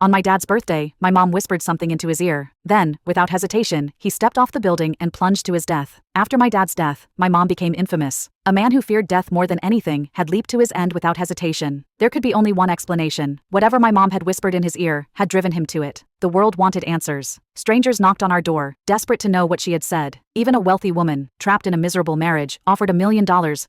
On my dad's birthday, my mom whispered something into his ear. Then, without hesitation, he stepped off the building and plunged to his death. After my dad's death, my mom became infamous. A man who feared death more than anything had leaped to his end without hesitation. There could be only one explanation. Whatever my mom had whispered in his ear had driven him to it. The world wanted answers. Strangers knocked on our door, desperate to know what she had said. Even a wealthy woman, trapped in a miserable marriage, offered $1 million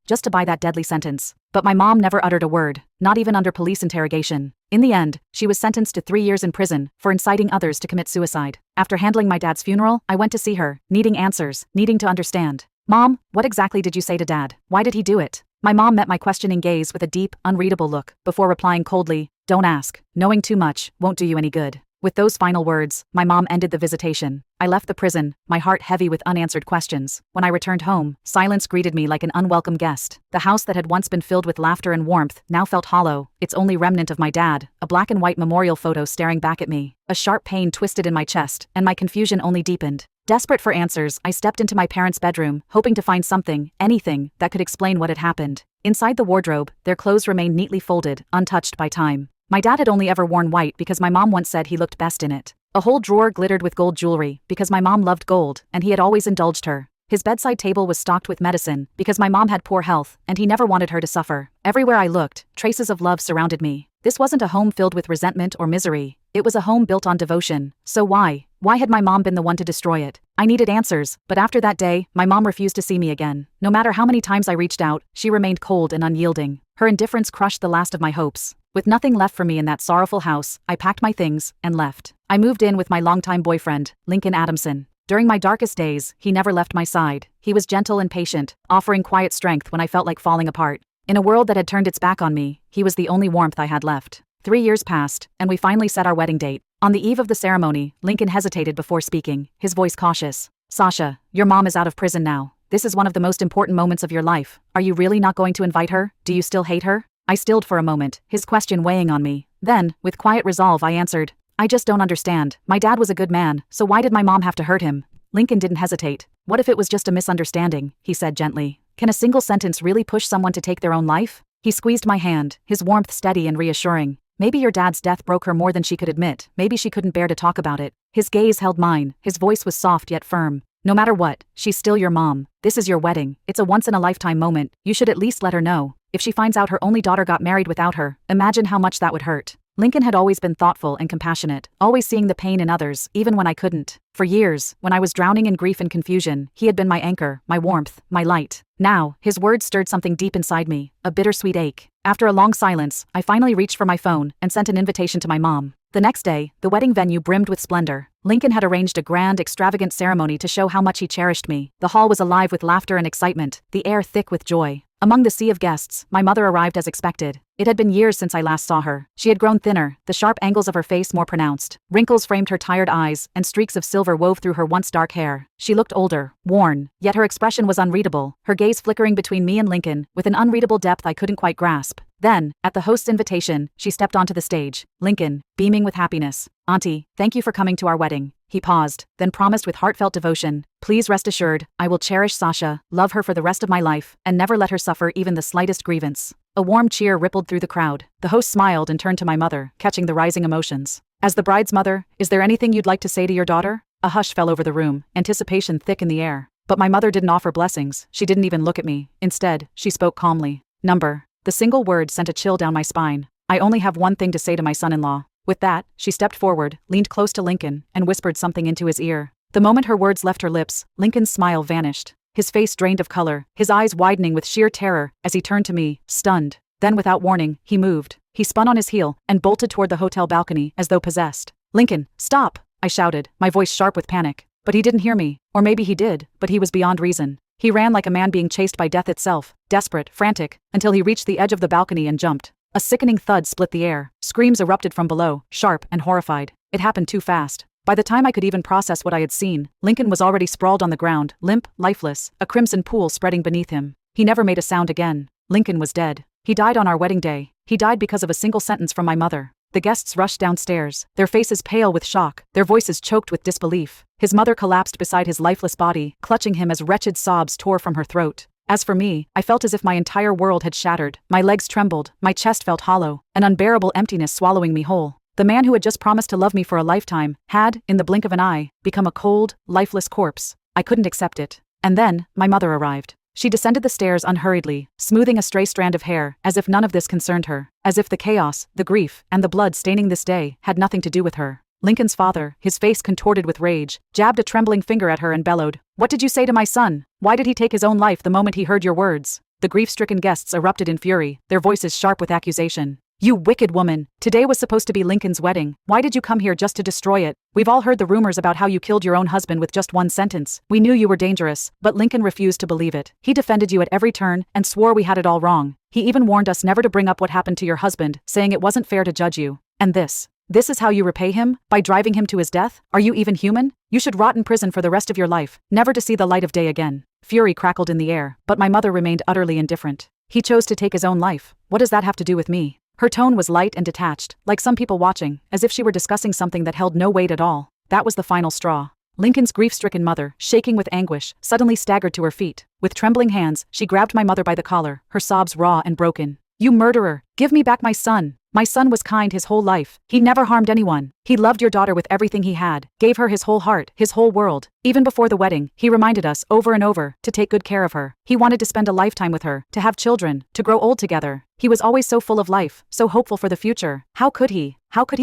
just to buy that deadly sentence. But my mom never uttered a word, not even under police interrogation. In the end, she was sentenced to 3 years in prison for inciting others to commit suicide. After handling my dad's funeral, I went to see her, needing answers, needing to understand. Mom, what exactly did you say to Dad? Why did he do it? My mom met my questioning gaze with a deep, unreadable look, before replying coldly, "Don't ask. Knowing too much won't do you any good." With those final words, my mom ended the visitation. I left the prison, my heart heavy with unanswered questions. When I returned home, silence greeted me like an unwelcome guest. The house that had once been filled with laughter and warmth now felt hollow, its only remnant of my dad, a black and white memorial photo staring back at me. A sharp pain twisted in my chest, and my confusion only deepened. Desperate for answers, I stepped into my parents' bedroom, hoping to find something, anything, that could explain what had happened. Inside the wardrobe, their clothes remained neatly folded, untouched by time. My dad had only ever worn white because my mom once said he looked best in it. A whole drawer glittered with gold jewelry because my mom loved gold, and he had always indulged her. His bedside table was stocked with medicine because my mom had poor health, and he never wanted her to suffer. Everywhere I looked, traces of love surrounded me. This wasn't a home filled with resentment or misery. It was a home built on devotion. So why? Why had my mom been the one to destroy it? I needed answers, but after that day, my mom refused to see me again. No matter how many times I reached out, she remained cold and unyielding. Her indifference crushed the last of my hopes. With nothing left for me in that sorrowful house, I packed my things and left. I moved in with my longtime boyfriend, Lincoln Adamson. During my darkest days, he never left my side. He was gentle and patient, offering quiet strength when I felt like falling apart. In a world that had turned its back on me, he was the only warmth I had left. 3 years passed, and we finally set our wedding date. On the eve of the ceremony, Lincoln hesitated before speaking, his voice cautious. "Sasha, your mom is out of prison now. This is one of the most important moments of your life. Are you really not going to invite her? Do you still hate her?" I stilled for a moment, his question weighing on me. Then, with quiet resolve, I answered, "I just don't understand. My dad was a good man, so why did my mom have to hurt him?" Lincoln didn't hesitate. "What if it was just a misunderstanding?" he said gently. "Can a single sentence really push someone to take their own life?" He squeezed my hand, his warmth steady and reassuring. "Maybe your dad's death broke her more than she could admit. Maybe she couldn't bear to talk about it." His gaze held mine, his voice was soft yet firm. "No matter what, she's still your mom. This is your wedding. It's a once-in-a-lifetime moment. You should at least let her know. If she finds out her only daughter got married without her, imagine how much that would hurt." Lincoln had always been thoughtful and compassionate, always seeing the pain in others, even when I couldn't. For years, when I was drowning in grief and confusion, he had been my anchor, my warmth, my light. Now, his words stirred something deep inside me, a bittersweet ache. After a long silence, I finally reached for my phone and sent an invitation to my mom. The next day, the wedding venue brimmed with splendor. Lincoln had arranged a grand, extravagant ceremony to show how much he cherished me. The hall was alive with laughter and excitement, the air thick with joy. Among the sea of guests, my mother arrived as expected. It had been years since I last saw her. She had grown thinner, the sharp angles of her face more pronounced. Wrinkles framed her tired eyes, and streaks of silver wove through her once dark hair. She looked older, worn, yet her expression was unreadable, her gaze flickering between me and Lincoln, with an unreadable depth I couldn't quite grasp. Then, at the host's invitation, she stepped onto the stage. Lincoln, beaming with happiness. "Auntie, thank you for coming to our wedding." He paused, then promised with heartfelt devotion, "Please rest assured, I will cherish Sasha, love her for the rest of my life, and never let her suffer even the slightest grievance." A warm cheer rippled through the crowd. The host smiled and turned to my mother, catching the rising emotions. "As the bride's mother, is there anything you'd like to say to your daughter?" A hush fell over the room, anticipation thick in the air. But my mother didn't offer blessings. She didn't even look at me. Instead, she spoke calmly. "Number." The single word sent a chill down my spine. "I only have one thing to say to my son-in-law." With that, she stepped forward, leaned close to Lincoln, and whispered something into his ear. The moment her words left her lips, Lincoln's smile vanished. His face drained of color, his eyes widening with sheer terror, as he turned to me, stunned. Then without warning, he moved. He spun on his heel, and bolted toward the hotel balcony, as though possessed. "Lincoln, stop!" I shouted, my voice sharp with panic. But he didn't hear me. Or maybe he did, but he was beyond reason. He ran like a man being chased by death itself, desperate, frantic, until he reached the edge of the balcony and jumped. A sickening thud split the air. Screams erupted from below, sharp and horrified. It happened too fast. By the time I could even process what I had seen, Lincoln was already sprawled on the ground, limp, lifeless, a crimson pool spreading beneath him. He never made a sound again. Lincoln was dead. He died on our wedding day. He died because of a single sentence from my mother. The guests rushed downstairs, their faces pale with shock, their voices choked with disbelief. His mother collapsed beside his lifeless body, clutching him as wretched sobs tore from her throat. As for me, I felt as if my entire world had shattered. My legs trembled, my chest felt hollow, an unbearable emptiness swallowing me whole. The man who had just promised to love me for a lifetime had, in the blink of an eye, become a cold, lifeless corpse. I couldn't accept it. And then, my mother arrived. She descended the stairs unhurriedly, smoothing a stray strand of hair, as if none of this concerned her, as if the chaos, the grief, and the blood staining this day had nothing to do with her. Lincoln's father, his face contorted with rage, jabbed a trembling finger at her and bellowed, "What did you say to my son? Why did he take his own life the moment he heard your words?" The grief-stricken guests erupted in fury, their voices sharp with accusation. "You wicked woman! Today was supposed to be Lincoln's wedding. Why did you come here just to destroy it? We've all heard the rumors about how you killed your own husband with just one sentence. We knew you were dangerous, but Lincoln refused to believe it. He defended you at every turn and swore we had it all wrong. He even warned us never to bring up what happened to your husband, saying it wasn't fair to judge you. And this is how you repay him? By driving him to his death? Are you even human? You should rot in prison for the rest of your life, never to see the light of day again." Fury crackled in the air, but my mother remained utterly indifferent. "He chose to take his own life. What does that have to do with me?" Her tone was light and detached, like some people watching, as if she were discussing something that held no weight at all. That was the final straw. Lincoln's grief-stricken mother, shaking with anguish, suddenly staggered to her feet. With trembling hands, she grabbed my mother by the collar, her sobs raw and broken. "You murderer! Give me back my son! My son was kind his whole life. He never harmed anyone. He loved your daughter with everything he had, gave her his whole heart, his whole world. Even before the wedding, he reminded us over and over to take good care of her. He wanted to spend a lifetime with her, to have children, to grow old together. He was always so full of life, so hopeful for the future. How could he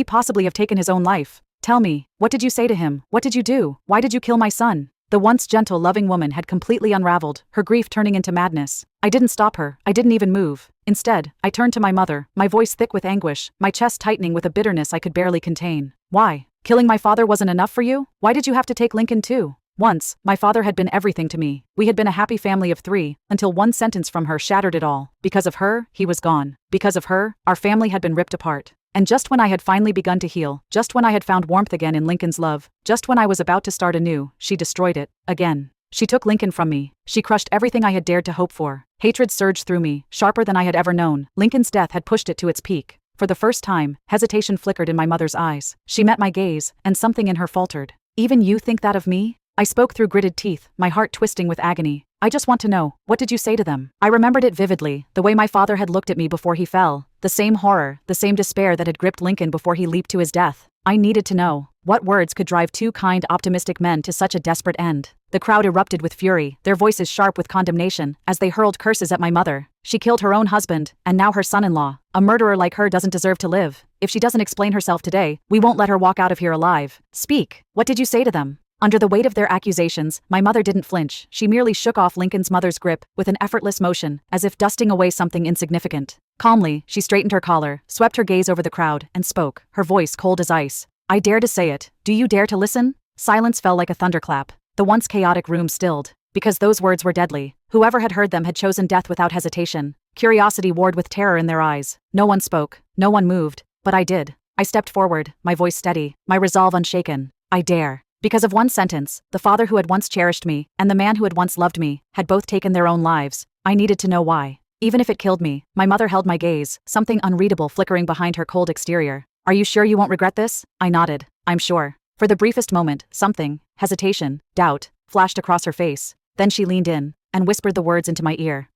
possibly have taken his own life? Tell me, what did you say to him? What did you do? Why did you kill my son?" The once gentle, loving woman had completely unraveled, her grief turning into madness. I didn't stop her, I didn't even move. Instead, I turned to my mother, my voice thick with anguish, my chest tightening with a bitterness I could barely contain. "Why? Killing my father wasn't enough for you? Why did you have to take Lincoln too? Once, my father had been everything to me. We had been a happy family of 3, until one sentence from her shattered it all. Because of her, he was gone. Because of her, our family had been ripped apart. And just when I had finally begun to heal, just when I had found warmth again in Lincoln's love, just when I was about to start anew, she destroyed it, again. She took Lincoln from me. She crushed everything I had dared to hope for. Hatred surged through me, sharper than I had ever known. Lincoln's death had pushed it to its peak. For the first time, hesitation flickered in my mother's eyes. She met my gaze, and something in her faltered. "Even you think that of me?" I spoke through gritted teeth, my heart twisting with agony. "I just want to know, what did you say to them?" I remembered it vividly, the way my father had looked at me before he fell. The same horror, the same despair that had gripped Lincoln before he leaped to his death. I needed to know. What words could drive 2 kind, optimistic men to such a desperate end? The crowd erupted with fury, their voices sharp with condemnation, as they hurled curses at my mother. She killed her own husband, and now her son-in-law. A murderer like her doesn't deserve to live. If she doesn't explain herself today, we won't let her walk out of here alive. Speak. What did you say to them? Under the weight of their accusations, my mother didn't flinch. She merely shook off Lincoln's mother's grip, with an effortless motion, as if dusting away something insignificant. Calmly, she straightened her collar, swept her gaze over the crowd, and spoke, her voice cold as ice. "I dare to say it. Do you dare to listen?" Silence fell like a thunderclap. The once chaotic room stilled. Because those words were deadly. Whoever had heard them had chosen death without hesitation. Curiosity warred with terror in their eyes. No one spoke. No one moved. But I did. I stepped forward, my voice steady, my resolve unshaken. I dare. Because of one sentence, the father who had once cherished me, and the man who had once loved me, had both taken their own lives. I needed to know why. Even if it killed me, my mother held my gaze, something unreadable flickering behind her cold exterior. "Are you sure you won't regret this?" I nodded. "I'm sure." For the briefest moment, something, hesitation, doubt, flashed across her face. Then she leaned in, and whispered the words into my ear.